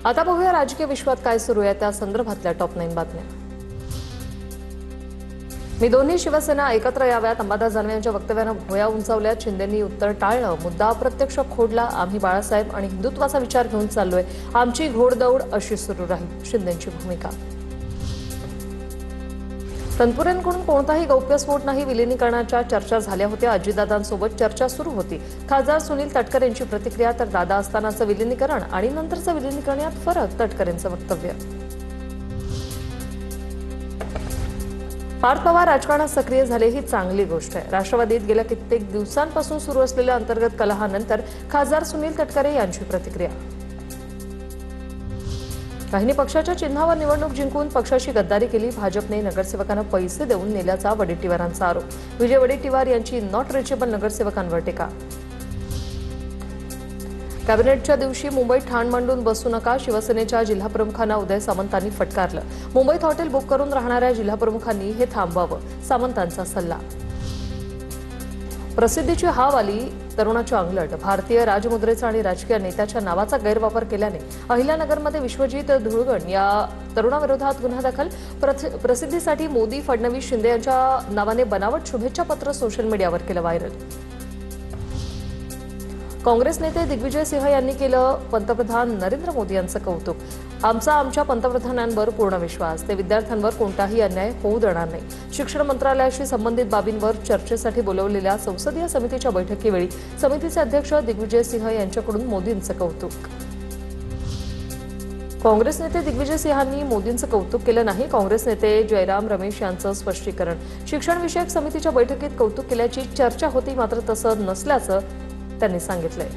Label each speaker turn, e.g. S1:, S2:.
S1: आता बघूया राजकीय विश्वात काय सुरू आहे त्या संदर्भातल्या टॉप 9 बातम्या। मी दोन्ही शिवसेना एकत्र याव्यात, अंबादास दानवे यांच्या वक्तव्यानं भुवया उंचावल्या। शिंदेंनी उत्तर टाळलं, मुद्दा अप्रत्यक्ष खोडला। आम्ही बाळासाहेब आणि हिंदुत्वाचा विचार घेऊन चाललोय, आमची घोडदौड अशी सुरू राहील, शिंदेंची भूमिका। तनपुरेंकडून कोणताही गौप्यस्फोट नाही, विलिनीकरणाच्या चर्चा झाल्या होत्या। अजितदादांसोबत चर्चा सुरू होती। खासदार सुनील तटकरे यांची प्रतिक्रिया, तर दादा असतानाचं विलिनीकरण आणि नंतरचं विलिनीकरण यात फरक, तटकरेंचं वक्तव्य। पार्थ पवार राजकारणात सक्रिय झाले ही चांगली गोष्ट आहे। राष्ट्रवादीत गेल्या कित्येक दिवसांपासून सुरू असलेल्या अंतर्गत कलहानंतर खासदार सुनील तटकरे यांची प्रतिक्रिया। काहींनी पक्षाच्या चिन्हावर निवडणूक जिंकून पक्षाशी गद्दारी केली, भाजपने नगरसेवकांना पैसे देऊन नेल्याचा वडेट्टीवारांचा आरोप। विजय वडेट्टीवार यांची नॉट रिचेबल नगरसेवकांवर टीका। कॅबिनेटच्या दिवशी मुंबईत ठाण मांडून बसू नका, शिवसेनेच्या जिल्हाप्रमुखांना उदय सामंतांनी फटकारलं। मुंबईत हॉटेल बुक करून राहणाऱ्या जिल्हाप्रमुखांनी हे थांबवावं, सामंतांचा सल्ला। प्रसिद्धीची हाव आली, तरुणाच्या अंगलट। भारतीय राजमुद्रेचा आणि राजकीय नेत्याच्या नावाचा गैरवापर केल्याने अहिल्यानगरमध्ये विश्वजित धुळगण या तरुणाविरोधात गुन्हा दाखल। प्रसिद्धीसाठी मोदी, फडणवीस, शिंदे यांच्या नावाने बनावट शुभेच्छा पत्र सोशल मीडियावर केलं व्हायरल। काँग्रेस नेते दिग्विजय सिंह यांनी केलं पंतप्रधान नरेंद्र मोदी यांचं कौतुक। आमच्या पंतप्रधानांवर पूर्ण विश्वास, ते विद्यार्थ्यांवर कोणताही अन्याय होऊ देणार नाही। शिक्षण मंत्रालयाशी संबंधित बाबींवर चर्चेसाठी बोलवलेल्या संसदीय समितीच्या बैठकीवेळी समितीचे अध्यक्ष दिग्विजय सिंह यांच्याकडून मोदींचं कौतुक। काँग्रेस नेते दिग्विजय सिंहांनी मोदींचं कौतुक केलं नाही, काँग्रेस नेते जयराम रमेश यांचं स्पष्टीकरण। शिक्षण विषयक समितीच्या बैठकीत कौतुक केल्याची चर्चा होती, मात्र तसं नसल्याचं त्यांनी सांगितलंय।